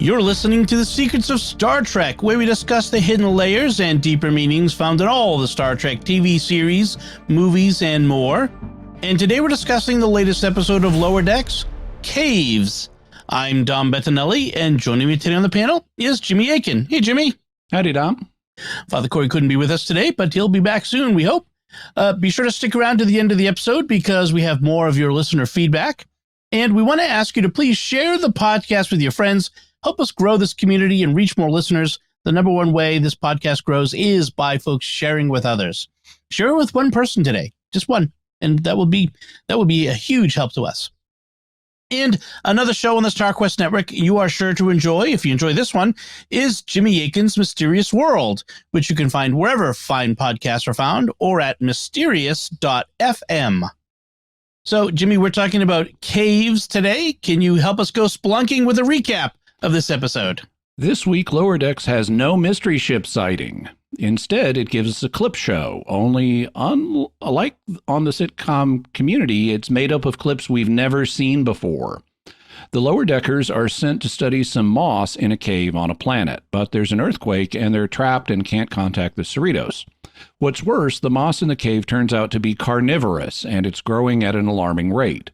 You're listening to The Secrets of Star Trek, where we discuss the hidden layers and deeper meanings found in all the Star Trek TV series, movies, and more. And today we're discussing the latest episode of Lower Decks, Caves. I'm Dom Bettinelli, and joining me today on the panel is Jimmy Akin. Hey, Jimmy. Howdy, Dom. Father Corey couldn't be with us today, but he'll be back soon, we hope. Be sure to stick around to the end of the episode because we have more of your listener feedback. And we want to ask you to please share the podcast with your friends. Help us grow this community and reach more listeners. The number one way this podcast grows is by folks sharing with others. Share it with one person today, just one, and that would be a huge help to us. And another show on the StarQuest Network you are sure to enjoy, if you enjoy this one, is Jimmy Akin's Mysterious World, which you can find wherever fine podcasts are found or at mysterious.fm. So, Jimmy, we're talking about caves today. Can you help us go spelunking with a recap of this episode? This week, Lower Decks has no mystery ship sighting. Instead, it gives us a clip show, only unlike on the sitcom Community, it's made up of clips we've never seen before. The Lower Deckers are sent to study some moss in a cave on a planet, but there's an earthquake and they're trapped and can't contact the Cerritos. What's worse, the moss in the cave turns out to be carnivorous, and it's growing at an alarming rate.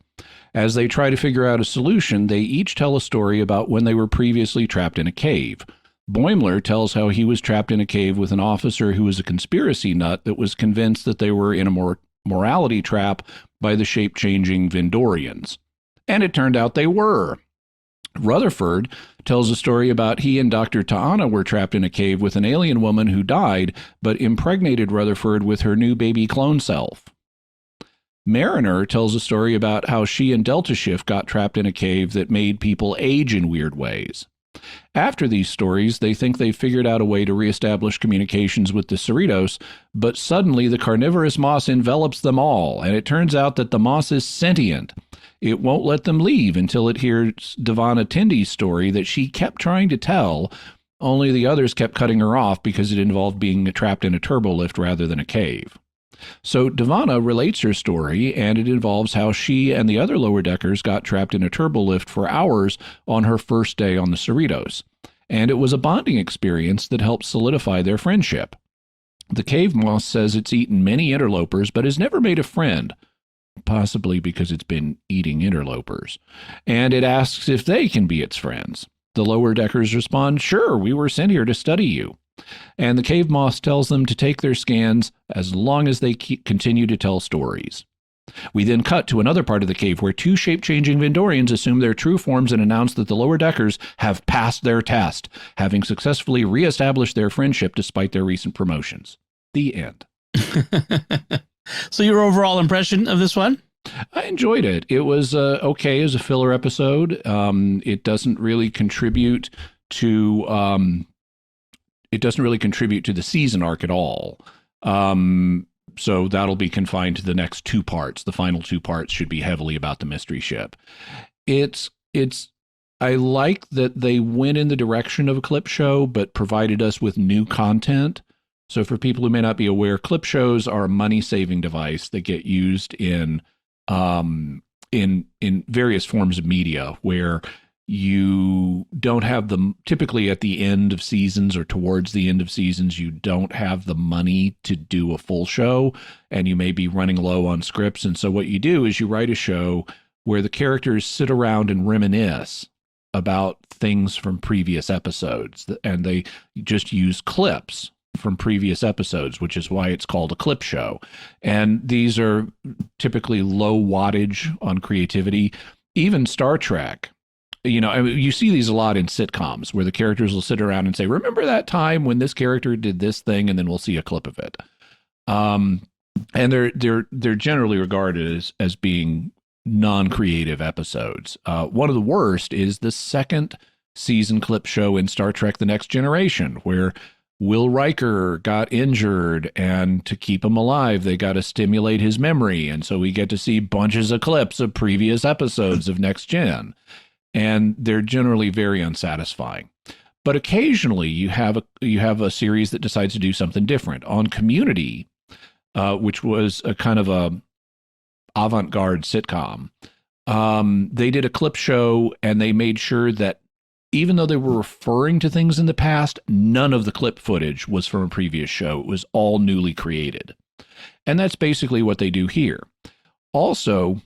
As they try to figure out a solution, they each tell a story about when they were previously trapped in a cave. Boimler tells how he was trapped in a cave with an officer who was a conspiracy nut that was convinced that they were in a morality trap by the shape-changing Vindorians. And it turned out they were. Rutherford tells a story about he and Dr. Ta'ana were trapped in a cave with an alien woman who died, but impregnated Rutherford with her new baby clone self. Mariner tells a story about how she and Delta Shift got trapped in a cave that made people age in weird ways. After these stories, they think they've figured out a way to reestablish communications with the Cerritos, but suddenly the carnivorous moss envelops them all, and it turns out that the moss is sentient. It won't let them leave until it hears Devana Tindy's story that she kept trying to tell, only the others kept cutting her off because it involved being trapped in a turbolift rather than a cave. So Devana relates her story, and it involves how she and the other Lower Deckers got trapped in a turbolift for hours on her first day on the Cerritos. And it was a bonding experience that helped solidify their friendship. The cave moss says it's eaten many interlopers, but has never made a friend, possibly because it's been eating interlopers. And it asks if they can be its friends. The Lower Deckers respond, "Sure, we were sent here to study you." And the cave moss tells them to take their scans as long as they continue to tell stories. We then cut to another part of the cave where two shape-changing Vindorians assume their true forms and announce that the Lower Deckers have passed their test, having successfully reestablished their friendship despite their recent promotions. The end. So your overall impression of this one? I enjoyed it. It was okay as a filler episode. It doesn't really contribute to the season arc at all. So that'll be confined to the next two parts. The final two parts should be heavily about the mystery ship. I like that they went in the direction of a clip show, but provided us with new content. So for people who may not be aware, clip shows are a money-saving device that get used in various forms of media where you don't have them typically at the end of seasons or towards the end of seasons. You don't have the money to do a full show, and you may be running low on scripts. And so what you do is you write a show where the characters sit around and reminisce about things from previous episodes, and they just use clips from previous episodes, which is why it's called a clip show. And these are typically low wattage on creativity. Even Star Trek, you see these a lot in sitcoms where the characters will sit around and say, "Remember that time when this character did this thing?" And then we'll see a clip of it. And they're generally regarded as being non-creative episodes. One of the worst is the second season clip show in Star Trek: The Next Generation, where Will Riker got injured, and to keep him alive, they got to stimulate his memory. And so we get to see bunches of clips of previous episodes of Next Gen. And they're generally very unsatisfying. But occasionally you have a series that decides to do something different. On Community, which was a kind of a avant-garde sitcom, they did a clip show, and they made sure that even though they were referring to things in the past, none of the clip footage was from a previous show. It was all newly created. And that's basically what they do here. Also,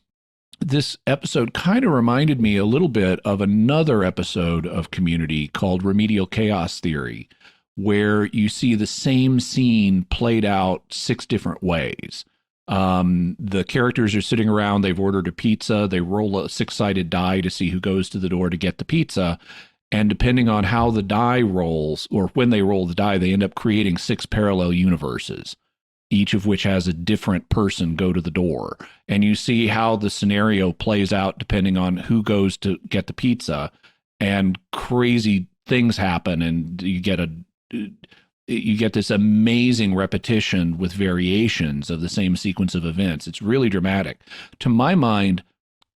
this episode kind of reminded me a little bit of another episode of Community called Remedial Chaos Theory, where you see the same scene played out 6 different ways. The characters are sitting around, they've ordered a pizza, they roll a 6-sided die to see who goes to the door to get the pizza. And depending on how the die rolls, or when they roll the die, they end up creating 6 parallel universes, each of which has a different person go to the door. And you see how the scenario plays out depending on who goes to get the pizza, and crazy things happen, and you get this amazing repetition with variations of the same sequence of events. It's really dramatic. To my mind,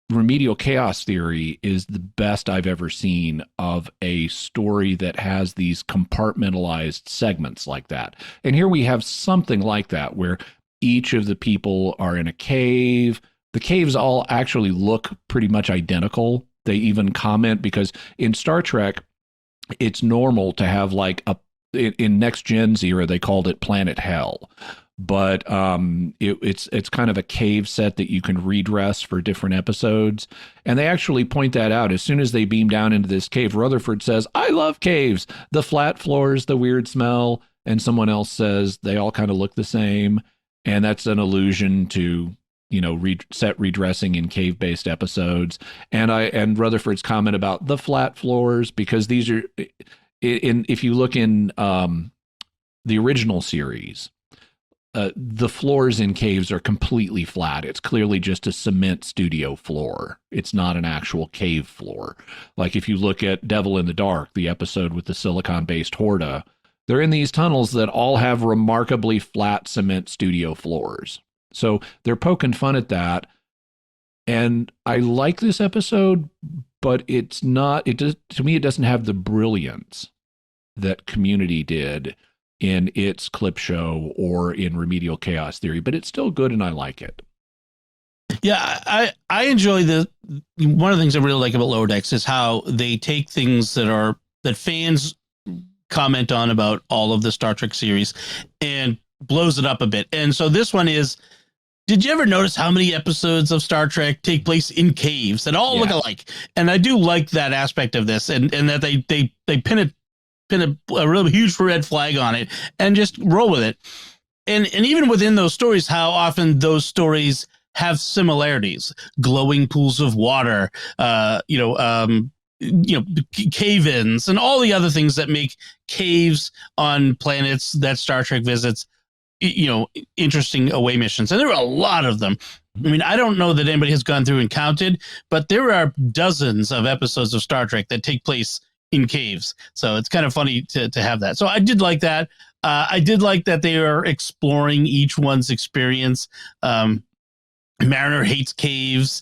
Remedial Chaos Theory is the best I've ever seen of a story that has these compartmentalized segments like that. And here we have something like that, where each of the people are in a cave. The caves all actually look pretty much identical. They even comment, because in Star Trek, it's normal to have like in Next Gen's era, they called it Planet Hell. But it's kind of a cave set that you can redress for different episodes. And they actually point that out. As soon as they beam down into this cave, Rutherford says, "I love caves. The flat floors, the weird smell." And someone else says they all kind of look the same. And that's an allusion to, set redressing in cave-based episodes. And Rutherford's comment about the flat floors, because these are, if you look in the original series, the floors in caves are completely flat. It's clearly just a cement studio floor. It's not an actual cave floor. Like if you look at Devil in the Dark, the episode with the silicon-based Horta, they're in these tunnels that all have remarkably flat cement studio floors. So they're poking fun at that. And I like this episode, but it's not, to me, it doesn't have the brilliance that Community did in its clip show or in Remedial Chaos Theory, but it's still good and I like it. Yeah, I enjoy one of the things I really like about Lower Decks is how they take things that fans comment on about all of the Star Trek series and blows it up a bit. And so this one is, did you ever notice how many episodes of Star Trek take place in caves that all look alike? And I do like that aspect of this, and that they pin a really huge red flag on it and just roll with it. And even within those stories, how often those stories have similarities, glowing pools of water, cave-ins, and all the other things that make caves on planets that Star Trek visits, interesting away missions. And there are a lot of them. I mean, I don't know that anybody has gone through and counted, but there are dozens of episodes of Star Trek that take place in caves. So it's kind of funny to have that. So I did like that. I did like that they are exploring each one's experience. Mariner hates caves,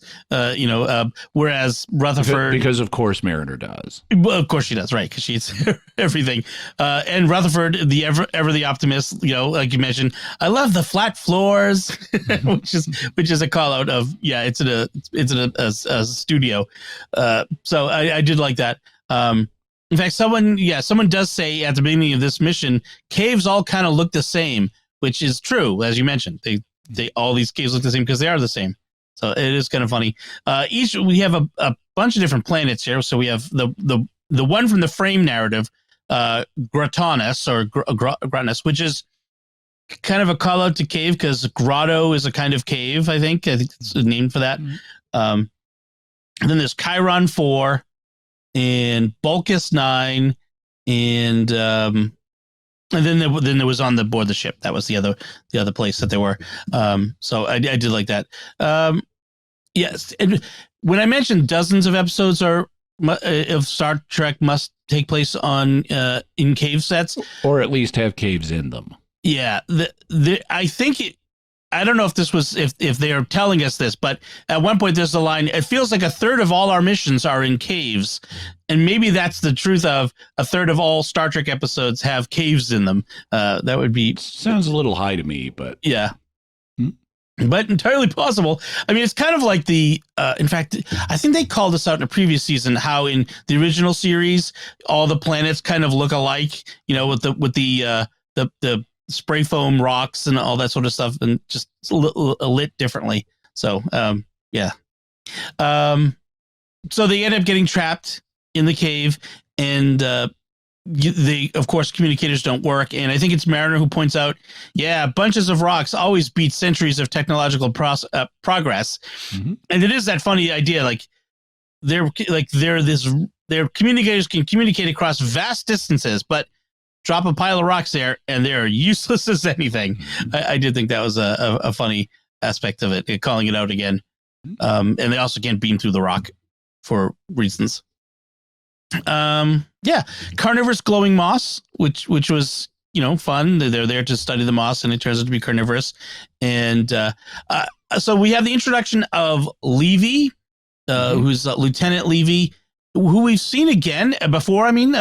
whereas Rutherford... Because of course Mariner does. Well, of course she does, right, because she eats everything. And Rutherford, the ever the optimist, like you mentioned, I love the flat floors, which is a call out of, it's in a studio. So I did like that. In fact, someone does say at the beginning of this mission, caves all kind of look the same, which is true, as you mentioned. They all these caves look the same because they are the same. So it is kind of funny. We have a bunch of different planets here. So we have the one from the frame narrative, Gratanus or Gratanus, which is kind of a call out to cave because grotto is a kind of cave. I think it's a name for that. Mm-hmm. And then there's Chiron 4 and Bulkus 9 and then there was on the board the ship. That was the other place that they were. So I did like that. Yes, and when I mentioned dozens of episodes of Star Trek must take place on in cave sets, or at least have caves in them. Yeah, I think I don't know if this was if they are telling us this, but at one point there's a line. It feels like a third of all our missions are in caves, and maybe that's the truth of a third of all Star Trek episodes have caves in them. That would be sounds a little high to me, but yeah. but entirely possible. I mean, it's kind of like in fact, I think they called this out in a previous season, how in the original series, all the planets kind of look alike, with the spray foam rocks and all that sort of stuff, and just lit differently. So, yeah. So they end up getting trapped in the cave, and of course, communicators don't work. And I think it's Mariner who points out, bunches of rocks always beat centuries of technological progress. Mm-hmm. And it is that funny idea, their communicators can communicate across vast distances, but drop a pile of rocks there and they're useless as anything. Mm-hmm. I did think that was a funny aspect of it, calling it out again. And they also can't beam through the rock for reasons. Carnivorous glowing moss, which was fun. They're there to study the moss, and it turns out to be carnivorous. And so we have the introduction of Levy, who's Lieutenant Levy, who we've seen again before. I mean,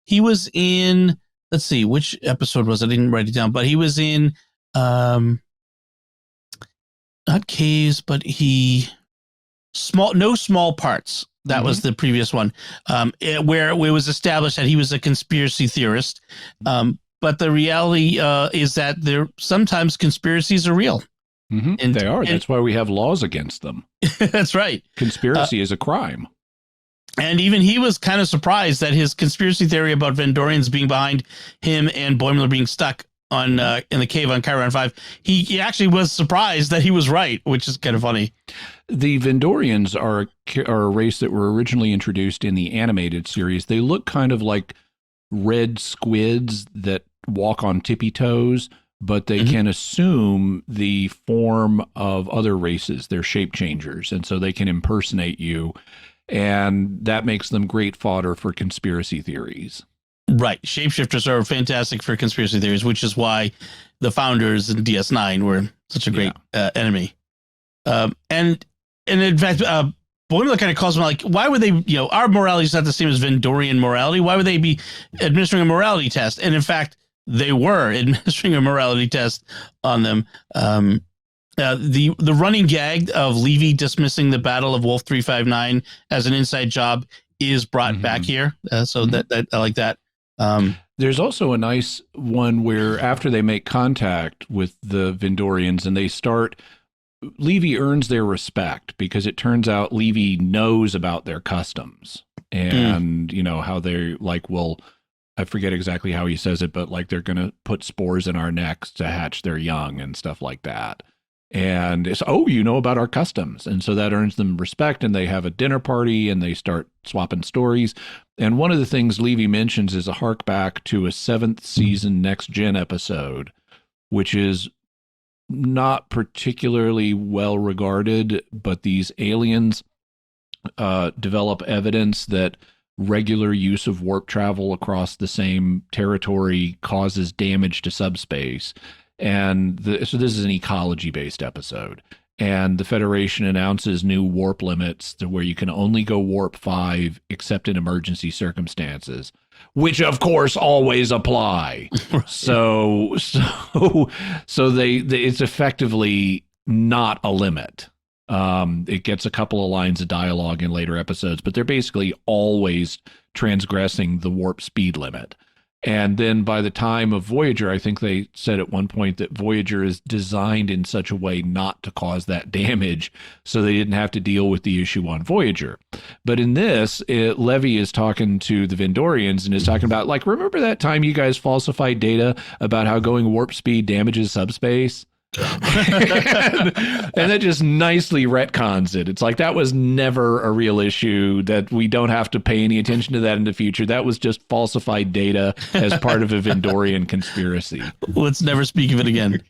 he was in, let's see, which episode was it? I didn't write it down, but he was in not Caves, but No Small Parts. That was the previous one, where it was established that he was a conspiracy theorist. But the reality is that sometimes conspiracies are real. Mm-hmm. And they are. That's why we have laws against them. That's right. Conspiracy is a crime. And even he was kind of surprised that his conspiracy theory about Vendorians being behind him and Boimler being stuck in the cave on Chiron 5, he actually was surprised that he was right, which is kind of funny. The Vendorians are a race that were originally introduced in the animated series. They look kind of like red squids that walk on tippy toes, but they can assume the form of other races. They're shape changers, and so they can impersonate you, and that makes them great fodder for conspiracy theories. Right. Shapeshifters are fantastic for conspiracy theories, which is why the founders in DS9 were such a great enemy. And in fact, Boimler kind of calls them like, why would they, our morality is not the same as Vendorian morality. Why would they be administering a morality test? And in fact, they were administering a morality test on them. The running gag of Levy dismissing the Battle of Wolf 359 as an inside job is brought back here. So that I like that. There's also a nice one where after they make contact with the Vendorians and they start, Levy earns their respect because it turns out Levy knows about their customs and, how they I forget exactly how he says it, but they're going to put spores in our necks to hatch their young and stuff like that. And it's, about our customs. And so that earns them respect, and they have a dinner party and they start swapping stories. And one of the things Levy mentions is a hark back to a 7th season Next Gen episode, which is not particularly well regarded, but these aliens develop evidence that regular use of warp travel across the same territory causes damage to subspace. And so this is an ecology-based episode. And the Federation announces new warp limits to where you can only go warp 5 except in emergency circumstances, which of course always apply. Right. So it's effectively not a limit. It gets a couple of lines of dialogue in later episodes, but they're basically always transgressing the warp speed limit. And then by the time of Voyager, I think they said at one point that Voyager is designed in such a way not to cause that damage, so they didn't have to deal with the issue on Voyager. But in this, Levy is talking to the Vendorians and is talking about, remember that time you guys falsified data about how going warp speed damages subspace? and that just nicely retcons it. It's that was never a real issue, that we don't have to pay any attention to that in the future. That was just falsified data as part of a Vendorian conspiracy. Let's never speak of it again.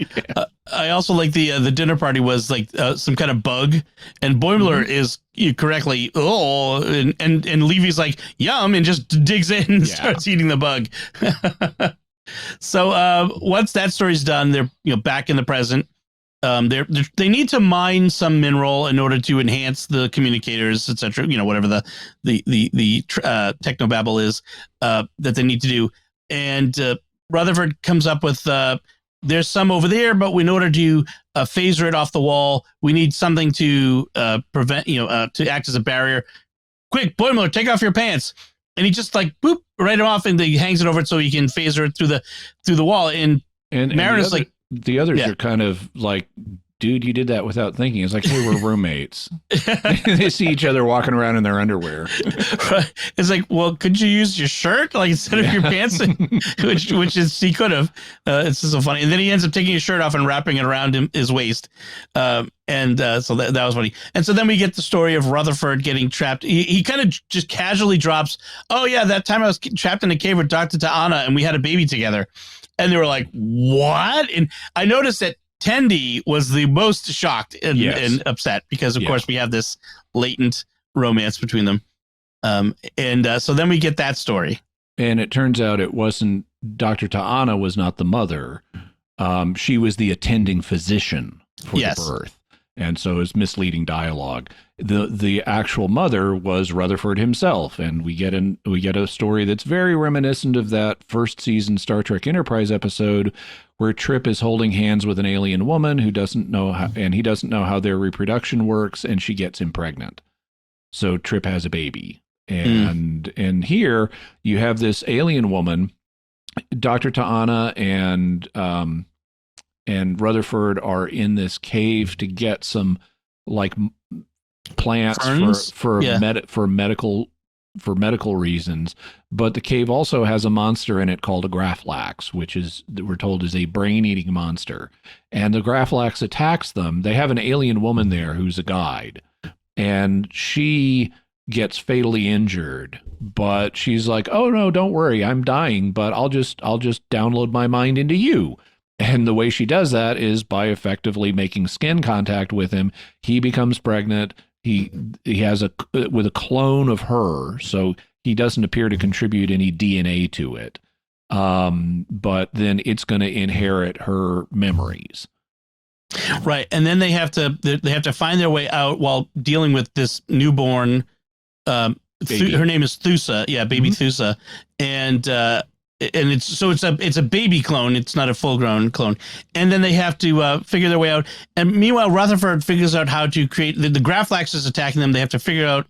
I also like the dinner party was some kind of bug, and Boimler is correctly and Levy's like yum and just digs in and starts eating the bug. So once that story's done, they're back in the present. They need to mine some mineral in order to enhance the communicators, etc. Whatever the technobabble is that they need to do. And Rutherford comes up with there's some over there, but in order to phaser it off the wall, we need something to prevent, to act as a barrier. Quick, Boimler, take off your pants. And he just like, boop, right off, and he hangs it over it so he can phaser it through the wall. And Marinus the others are kind of like, dude, you did that without thinking. It's like, hey, we're roommates. They see each other walking around in their underwear. Right. It's like, well, could you use your shirt like instead of your pants? which is he could have. It's just so funny. And then he ends up taking his shirt off and wrapping it around his waist. So that was funny. And so then we get the story of Rutherford getting trapped. He kind of just casually drops, oh yeah, that time I was trapped in a cave with Dr. Ta'ana and we had a baby together. And they were like, what? And I noticed that Tendi was the most shocked and upset because, of course, we have this latent romance between them. So then we get that story. And it turns out it wasn't, Dr. Ta'ana was not the mother. She was the attending physician for the birth. And so it's misleading dialogue. The actual mother was Rutherford himself. And we get a story that's very reminiscent of that first season Star Trek Enterprise episode where Trip is holding hands with an alien woman who doesn't know how, and he doesn't know how their reproduction works, and she gets him pregnant. So Trip has a baby. And here you have this alien woman, Dr. Ta'ana and Rutherford are in this cave to get some like plants for medical reasons, but the cave also has a monster in it called a Graflax, which is, we're told, is a brain-eating monster. And the Graflax attacks them. They have an alien woman there who's a guide, and she gets fatally injured. But she's like, "Oh no, don't worry, I'm dying, but I'll just download my mind into you." And the way she does that is by effectively making skin contact with him. He becomes pregnant. He has with a clone of her, so he doesn't appear to contribute any DNA to it. But then it's going to inherit her memories. Right, and then they have to find their way out while dealing with this newborn. Her name is Thusa, baby Thusa, and it's a baby clone. It's not a full grown clone. And then they have to figure their way out. And meanwhile, Rutherford figures out how to create the Graflax is attacking them. They have to figure out.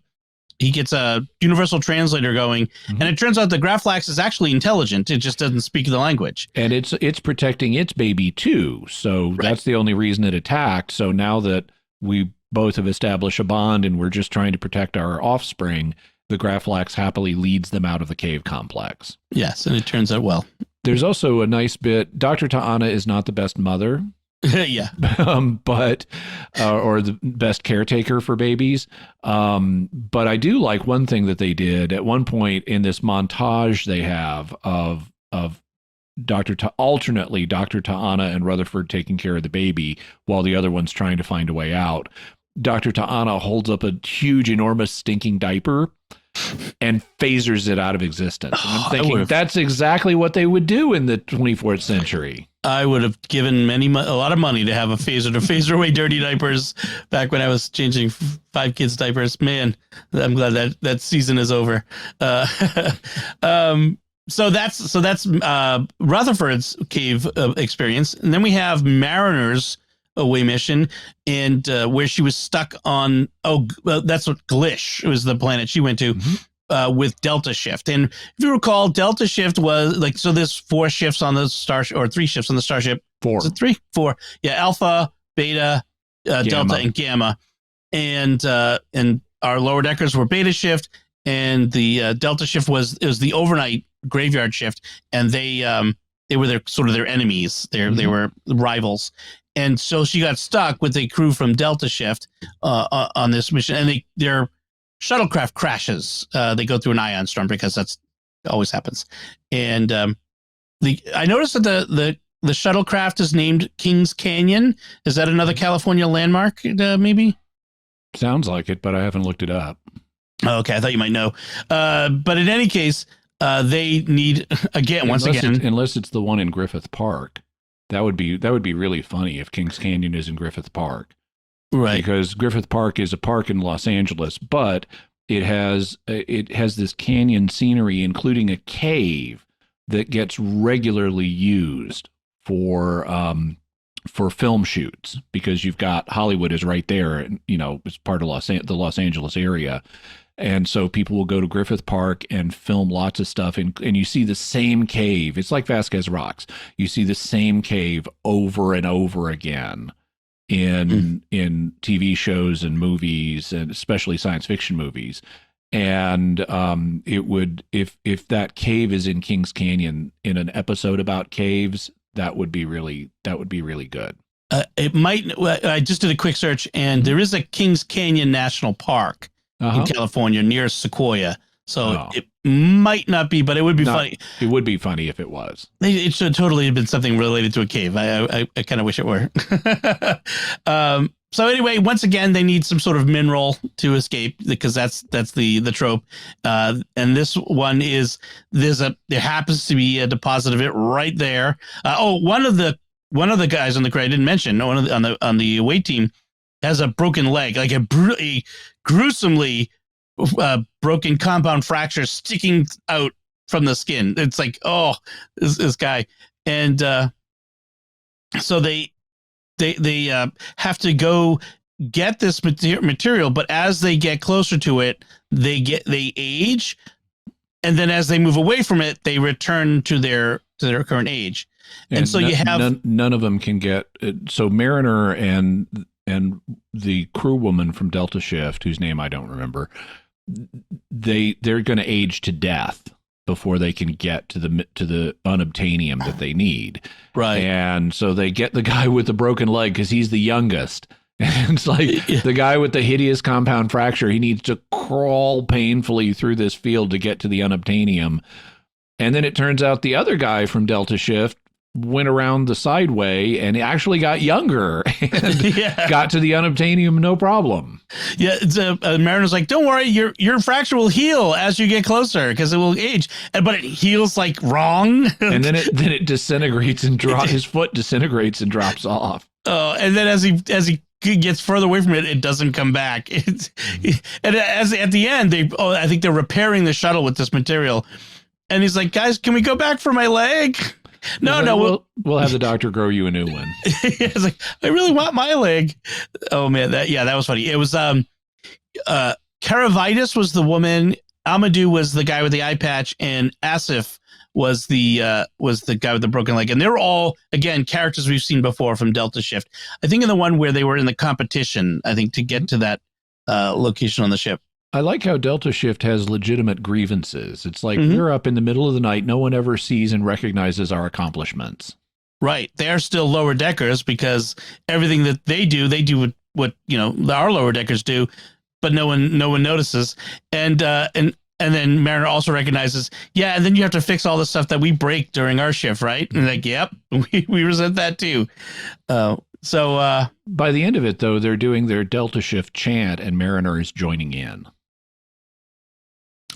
He gets a universal translator going, and it turns out the Graflax is actually intelligent. It just doesn't speak the language. And it's protecting its baby too. So that's the only reason it attacked. So now that we both have established a bond and we're just trying to protect our offspring, the Graflax happily leads them out of the cave complex. Yes, and it turns out well. There's also a nice bit. Dr. Ta'ana is not the best mother. Yeah. But or the best caretaker for babies. But I do like one thing that they did at one point in this montage they have of alternately Dr. Ta'ana and Rutherford taking care of the baby while the other one's trying to find a way out. Dr. Ta'ana holds up a huge, enormous, stinking diaper and phasers it out of existence. And I'm thinking that's exactly what they would do in the 24th century. I would have given a lot of money to have a phaser to phaser away dirty diapers back when I was changing 5 kids' diapers. Man, I'm glad that season is over. So that's Rutherford's cave experience, and then we have Mariner's away mission, and where she was stuck on. That's what Glish was the planet she went to. With Delta Shift. And if you recall, Delta Shift was like, so there's 4 shifts on the starship, or 3 shifts on the starship. 4. Is it 3? 4. Yeah. Alpha, Beta, Delta, and Gamma. And our lower deckers were Beta Shift, and the Delta Shift was the overnight graveyard shift. And they were their enemies. They were rivals. And so she got stuck with a crew from Delta Shift on this mission, and their shuttlecraft crashes. They go through an ion storm because that's always happens. And I noticed that the shuttlecraft is named Kings Canyon. Is that another California landmark? Maybe. Sounds like it, but I haven't looked it up. Okay, I thought you might know. But in any case, they need unless it's the one in Griffith Park. That would be really funny if Kings Canyon is in Griffith Park. Right. Because Griffith Park is a park in Los Angeles, but it has this canyon scenery, including a cave that gets regularly used for film shoots, because you've got Hollywood is right there, and it's part of the Los Angeles area. And so people will go to Griffith Park and film lots of stuff. And you see the same cave. It's like Vasquez Rocks. You see the same cave over and over again in TV shows and movies, and especially science fiction movies. And it would, if that cave is in Kings Canyon in an episode about caves, that would be really good. It might. I just did a quick search, and there is a Kings Canyon National Park in California near Sequoia. So it might not be, but it would be funny. It would be funny if it was. It should totally have been something related to a cave. I kind of wish it were. So anyway, once again, they need some sort of mineral to escape, because that's the trope. And this one is there happens to be a deposit of it right there. One of the guys on the crew I didn't mention, on the away team, has a broken leg, like a gruesomely broken compound fracture sticking out from the skin. It's like, this guy. And so they have to go get this material, but as they get closer to it, they age, and then as they move away from it, they return to their current age. And so you have none of them can get. So Mariner and the crew woman from Delta Shift, whose name I don't remember, they're going to age to death before they can get to the unobtainium that they need. Right. And so they get the guy with the broken leg because he's the youngest. And it's like the guy with the hideous compound fracture, he needs to crawl painfully through this field to get to the unobtainium. And then it turns out the other guy from Delta Shift went around the sideway and actually got younger and got to the unobtainium no problem. Yeah, Mariner's like, don't worry, your fracture will heal as you get closer because it will age, but it heals like wrong. And then it disintegrates and his foot disintegrates and drops off. Oh, and then as he gets further away from it, it doesn't come back. And at the end, I think they're repairing the shuttle with this material, and he's like, guys, can we go back for my leg? No, we'll have the doctor grow you a new one. It's like, I really want my leg. Oh man, that was funny. It was Caravitis was the woman, Amadou was the guy with the eye patch, and Asif was the guy with the broken leg. And they were all, again, characters we've seen before from Delta Shift. I think in the one where they were in the competition, I think, to get to that location on the ship. I like how Delta Shift has legitimate grievances. It's like we're up in the middle of the night. No one ever sees and recognizes our accomplishments. Right. They're still lower deckers because everything that they do what our lower deckers do, but no one notices. And then Mariner also recognizes, and then you have to fix all the stuff that we break during our shift, right? And like, yep, we resent that too. So by the end of it, though, they're doing their Delta Shift chant, and Mariner is joining in.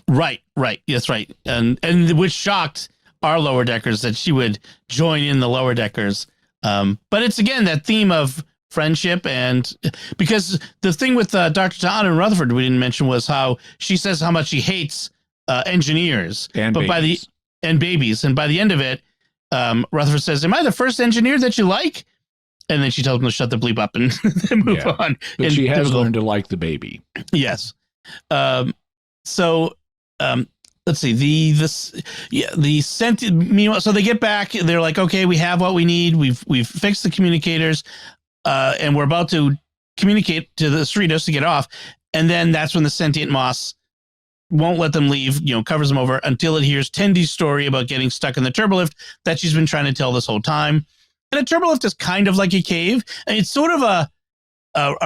Right. That's right. And which shocked our lower deckers that she would join in the lower deckers. But it's, again, that theme of friendship, and because the thing with Dr. Tahana and Rutherford we didn't mention was how she says how much she hates engineers and babies. And by the end of it, Rutherford says, "Am I the first engineer that you like?" And then she tells him to shut the bleep up and move on. But she has learned to like the baby. Yes. Let's see, the sentient, meanwhile, so they get back, they're like, okay, we have what we need. We've fixed the communicators, and we're about to communicate to the Cerritos to get off. And then that's when the sentient moss won't let them leave, covers them over until it hears Tendy's story about getting stuck in the turbolift that she's been trying to tell this whole time. And a turbolift is kind of like a cave, and it's sort of a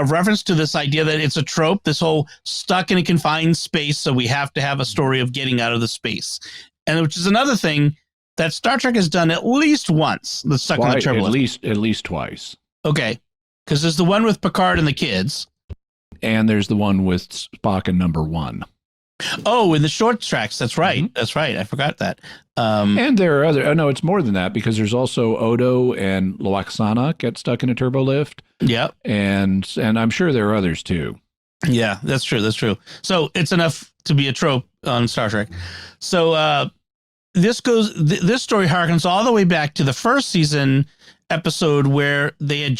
reference to this idea that it's a trope, this whole stuck in a confined space, so we have to have a story of getting out of the space. And which is another thing that Star Trek has done at least once, the stuck in the turbolift. At least twice. Okay. Because there's the one with Picard and the kids. And there's the one with Spock and number 1. Oh, in the short tracks. That's right. Mm-hmm. That's right. I forgot that. And there are other. Oh, no, it's more than that, because there's also Odo and Loaxana get stuck in a turbolift. Yep. And I'm sure there are others too. Yeah, that's true. So it's enough to be a trope on Star Trek. So this story harkens all the way back to the first season episode where the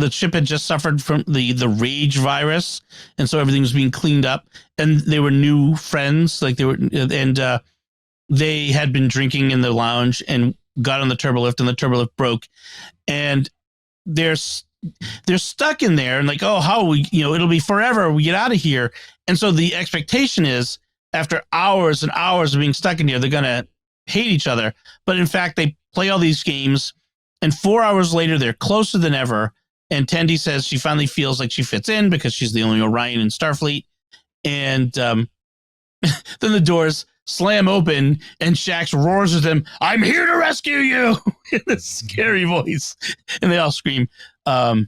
ship had just suffered from the rage virus, and so everything was being cleaned up, and they were new friends, they had been drinking in the lounge and got on the turbolift, and the turbolift broke, and they're stuck in there, and like, oh, how we, it'll be forever, we get out of here. And so the expectation is after hours and hours of being stuck in here, they're gonna hate each other. But in fact, they play all these games, and 4 hours later, they're closer than ever. And Tendi says she finally feels like she fits in because she's the only Orion in Starfleet. And then the doors slam open, and Shax roars at them, "I'm here to rescue you!" in a scary voice. And they all scream. And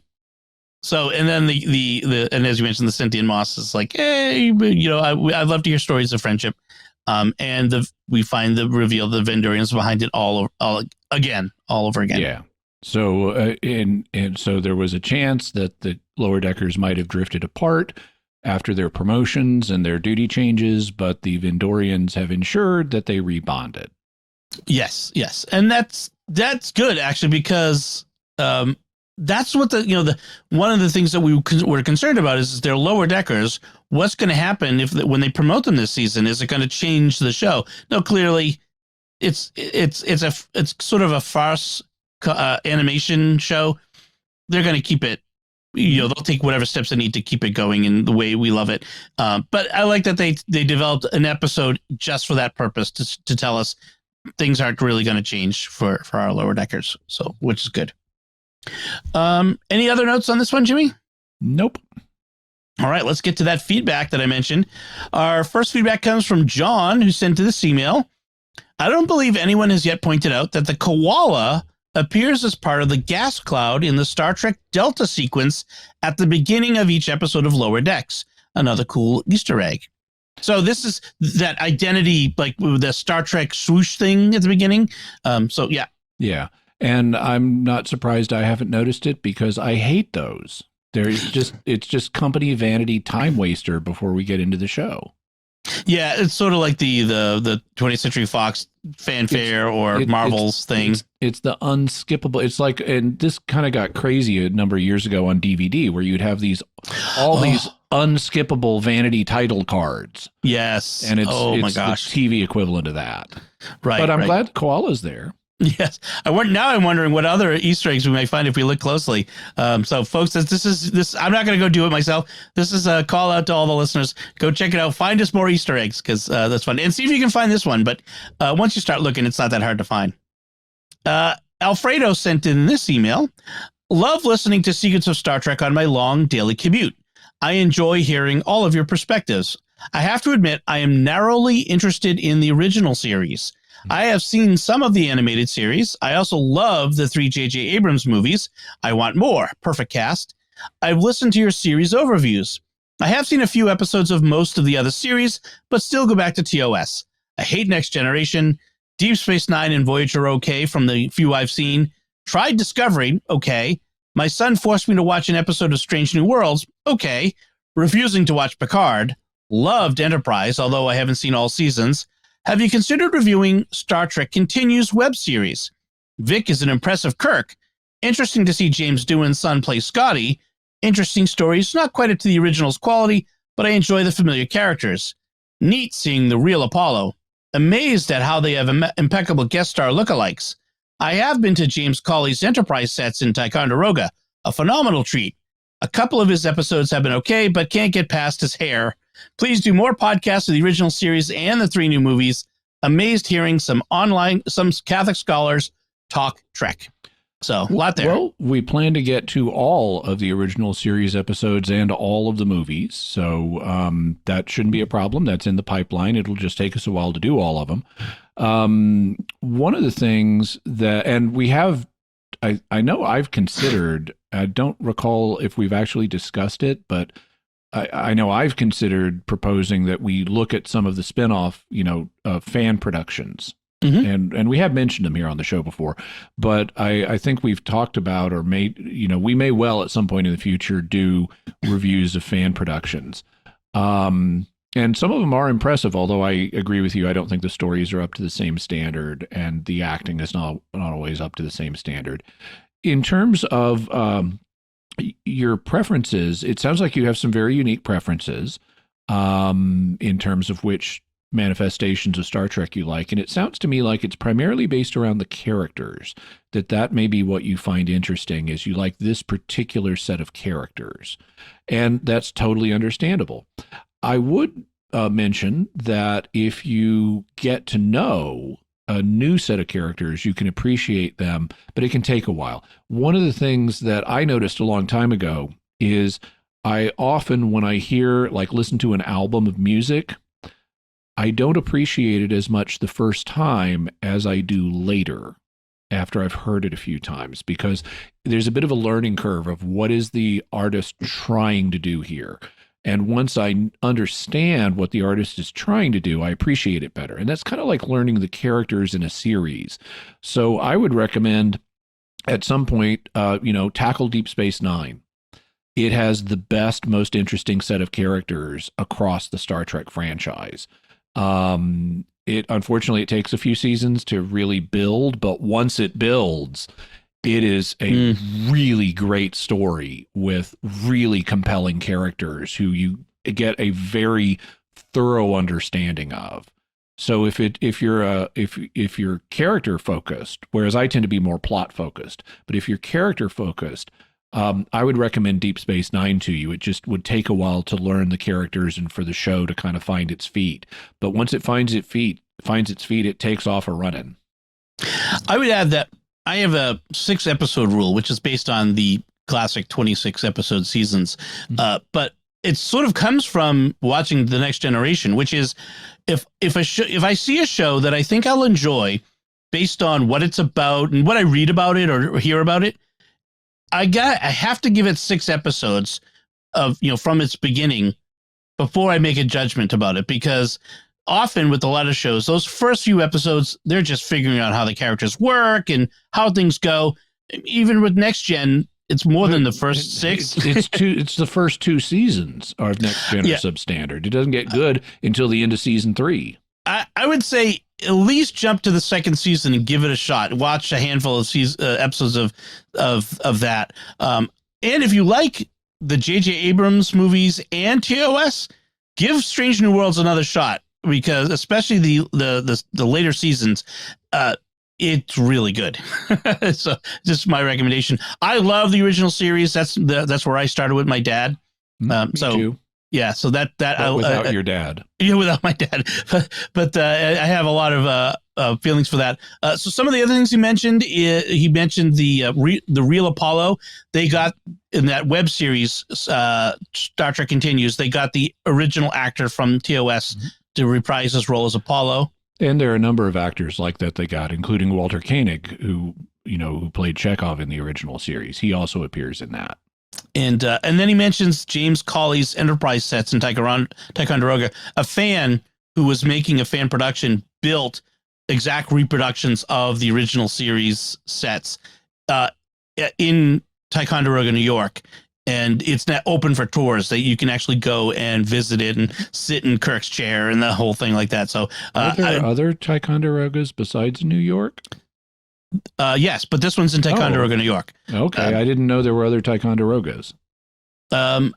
then and as you mentioned, the sentient moss is like, "Hey, I'd love to hear stories of friendship." And we find the reveal the Vendorians behind it all over again. Yeah. So and so there was a chance that the lower deckers might have drifted apart after their promotions and their duty changes, but the Vendorians have ensured that they rebonded. Yes, and that's good actually, because that's what one of the things that we were concerned about is they're lower deckers. What's going to happen when they promote them this season? Is it going to change the show? No, clearly, it's sort of a farce animation show. They're going to keep it. They'll take whatever steps they need to keep it going in the way we love it. But I like that they developed an episode just for that purpose, to tell us things aren't really going to change for our lower deckers. So, which is good. Any other notes on this one, Jimmy? Nope. All right, let's get to that feedback that I mentioned. Our first feedback comes from John, who sent to this email. I don't believe anyone has yet pointed out that the koala appears as part of the gas cloud in the Star Trek Delta sequence at the beginning of each episode of Lower Decks. Another cool Easter egg. So this is that identity, like the Star Trek swoosh thing at the beginning. So yeah. Yeah. And I'm not surprised I haven't noticed it, because I hate those. It's just company vanity time waster before we get into the show. Yeah, it's sort of like the 20th Century Fox fanfare or Marvel's thing. It's the unskippable. It's like, and this kind of got crazy a number of years ago on DVD, where you'd have these unskippable vanity title cards. Yes, and it's my gosh, the TV equivalent of that. Right, but I'm glad Koala's there. Yes, now I'm wondering what other Easter eggs we might find if we look closely. So, folks, this. I'm not going to go do it myself. This is a call out to all the listeners. Go check it out. Find us more Easter eggs, because that's fun, and see if you can find this one. But once you start looking, it's not that hard to find. Alfredo sent in this email. Love listening to Secrets of Star Trek on my long daily commute. I enjoy hearing all of your perspectives. I have to admit, I am narrowly interested in the original series. I have seen some of the animated series. I also love the 3 J.J. Abrams movies. I want more. Perfect cast. I've listened to your series overviews. I have seen a few episodes of most of the other series, but still go back to TOS. I hate Next Generation. Deep Space Nine and Voyager okay from the few I've seen. Tried Discovery, okay. My son forced me to watch an episode of Strange New Worlds, okay. Refusing to watch Picard. Loved Enterprise, although I haven't seen all seasons. Have you considered reviewing Star Trek Continues web series? Vic is an impressive Kirk. Interesting to see James Doohan's son play Scotty. Interesting stories, not quite up to the original's quality, but I enjoy the familiar characters. Neat seeing the real Apollo. Amazed at how they have impeccable guest star lookalikes. I have been to James Cawley's Enterprise sets in Ticonderoga. A phenomenal treat. A couple of his episodes have been okay, but can't get past his hair. Please do more podcasts of the original series and the 3 new movies. Amazed hearing some Catholic scholars talk Trek. So, a lot there. Well, we plan to get to all of the original series episodes and all of the movies. So that shouldn't be a problem. That's in the pipeline. It'll just take us a while to do all of them. One of the things that, and we have, I know I've considered, I don't recall if we've actually discussed it, but I know I've considered proposing that we look at some of the spinoff, fan productions. Mm-hmm. And we have mentioned them here on the show before, but I think we've talked about, or we may well at some point in the future do reviews of fan productions. And some of them are impressive, although I agree with you. I don't think the stories are up to the same standard, and the acting is not always up to the same standard. In terms of your preferences, it sounds like you have some very unique preferences in terms of which manifestations of Star Trek you like. And it sounds to me like it's primarily based around the characters, that may be what you find interesting, is you like this particular set of characters. And that's totally understandable. I would mention that if you get to know a new set of characters, you can appreciate them, but it can take a while. One of the things that I noticed a long time ago is I often, when I hear, like, listen to an album of music, I don't appreciate it as much the first time as I do later after I've heard it a few times, because there's a bit of a learning curve of what is the artist trying to do here. And once I understand what the artist is trying to do, I appreciate it better. And that's kind of like learning the characters in a series. So I would recommend at some point, tackle Deep Space Nine. It has the best, most interesting set of characters across the Star Trek franchise. Unfortunately, it takes a few seasons to really build, but once it builds, it is a really great story with really compelling characters who you get a very thorough understanding of. So if you're character focused, whereas I tend to be more plot focused, but if you're character focused, I would recommend Deep Space Nine to you. It just would take a while to learn the characters and for the show to kind of find its feet. But once it finds its feet, it takes off a running. I would add that I have a 6-episode rule, which is based on the classic 26-episode seasons. But it sort of comes from watching The Next Generation, which is if I see a show that I think I'll enjoy based on what it's about and what I read about it or hear about it, I have to give it 6 episodes of, from its beginning before I make a judgment about it, because often with a lot of shows, those first few episodes, they're just figuring out how the characters work and how things go. Even with Next Gen, it's more than the first 6. It's the first 2 seasons of Next Gen are substandard. It doesn't get good until the end of season 3. I would say at least jump to the 2nd season and give it a shot. Watch a handful of episodes of that. And if you like the J.J. Abrams movies and TOS, give Strange New Worlds another shot, because especially the later seasons, it's really good. So just my recommendation. I love the original series. That's where I started with my dad. Me too. Yeah, so that without your dad. Yeah, without my dad. But I have a lot of feelings for that. So some of the other things he mentioned the Real Apollo. They got in that web series, Star Trek Continues. They got the original actor from TOS to reprise his role as Apollo. And there are a number of actors like that they got, including Walter Koenig, who played Chekhov in the original series. He also appears in that. And then he mentions James Cawley's Enterprise sets in Ticonderoga. A fan who was making a fan production built exact reproductions of the original series sets in Ticonderoga, New York. And it's not open for tours, that you can actually go and visit it and sit in Kirk's chair and the whole thing like that. So are there other Ticonderogas besides New York? Yes, but this one's in Ticonderoga, New York. Okay, I didn't know there were other Ticonderogas. I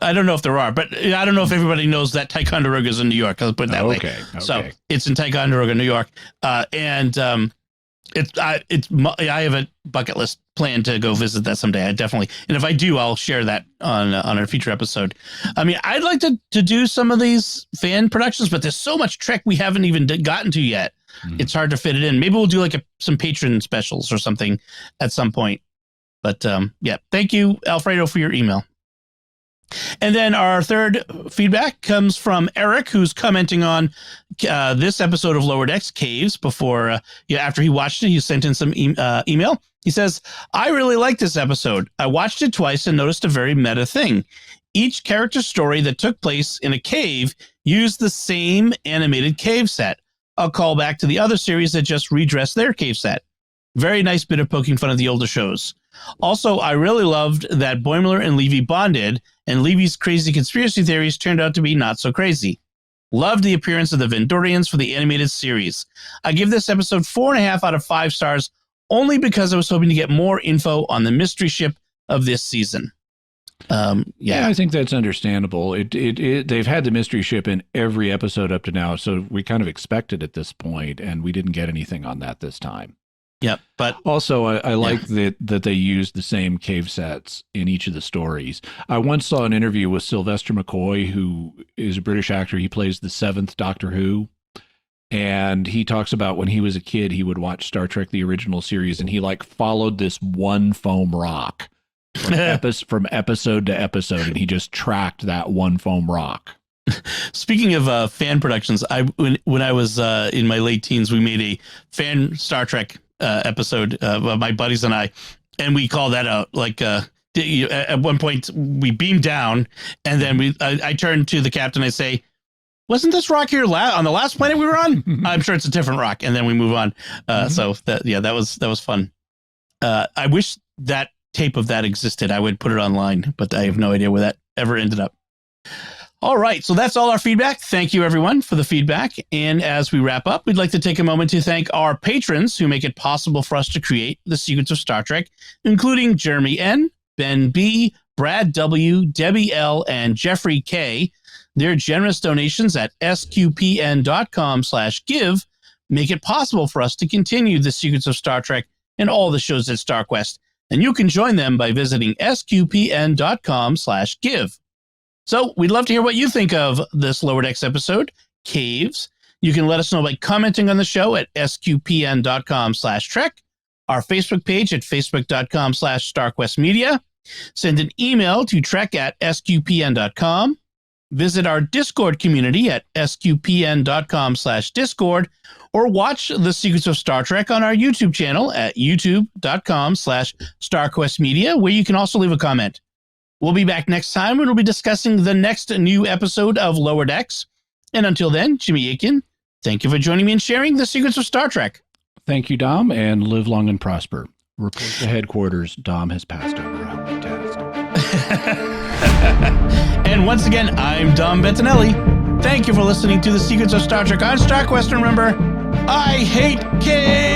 don't know if there are, but I don't know if everybody knows that Ticonderoga is in New York. I'll put it that way. Okay. So it's in Ticonderoga, New York, and I have a bucket list plan to go visit that someday. I definitely, and if I do, I'll share that on a future episode. I mean, I'd like to do some of these fan productions, but there's so much Trek we haven't even gotten to yet. It's hard to fit it in. Maybe we'll do like some patron specials or something at some point. But yeah, thank you, Alfredo, for your email. And then our third feedback comes from Eric, who's commenting on this episode of Lower Decks Caves before, after he watched it, he sent in some email. He says, I really like this episode. I watched it twice and noticed a very meta thing. Each character story that took place in a cave used the same animated cave set. I'll call back to the other series that just redressed their cave set. Very nice bit of poking fun of the older shows. Also, I really loved that Boimler and Levy bonded, and Levy's crazy conspiracy theories turned out to be not so crazy. Loved the appearance of the Vendorians for the animated series. I give this episode 4.5 out of 5 stars, only because I was hoping to get more info on the mystery ship of this season. Yeah, I think that's understandable. They've had the mystery ship in every episode up to now, so we kind of expected at this point, and we didn't get anything on that this time. Yep, but also I like that they used the same cave sets in each of the stories. I once saw an interview with Sylvester McCoy, who is a British actor. He plays the 7th Doctor Who, and he talks about when he was a kid, he would watch Star Trek the original series, and he followed this one foam rock from episode to episode, and he just tracked that one foam rock. Speaking of fan productions, when I was in my late teens, we made a fan Star Trek episode, my buddies and I, and we called that out. At one point, we beamed down, and then I turned to the captain. I say, "Wasn't this rock here on the last planet we were on?" I'm sure it's a different rock, and then we move on. So that was fun. I wish that tape of that existed. I would put it online, but I have no idea where that ever ended up. All right, so that's all our feedback. Thank you, everyone, for the feedback. And as we wrap up, we'd like to take a moment to thank our patrons who make it possible for us to create the Secrets of Star Trek, including Jeremy N., Ben B., Brad W., Debbie L., and Jeffrey K. Their generous donations at sqpn.com/give make it possible for us to continue the Secrets of Star Trek and all the shows at StarQuest. And you can join them by visiting sqpn.com/give. So we'd love to hear what you think of this Lower Decks episode, Caves. You can let us know by commenting on the show at sqpn.com/trek, our Facebook page at facebook.com/StarQuestMedia. Send an email to trek@sqpn.com. Visit our Discord community at sqpn.com/discord, or watch The Secrets of Star Trek on our YouTube channel at youtube.com/StarQuestMedia, where you can also leave a comment. We'll be back next time when we'll be discussing the next new episode of Lower Decks. And until then, Jimmy Akin, thank you for joining me and sharing the Secrets of Star Trek. Thank you, Dom, and live long and prosper. Report to headquarters. Dom has passed over on my test. And once again, I'm Dom Bettinelli. Thank you for listening to the Secrets of Star Trek on StarQuest. Remember, I hate kids!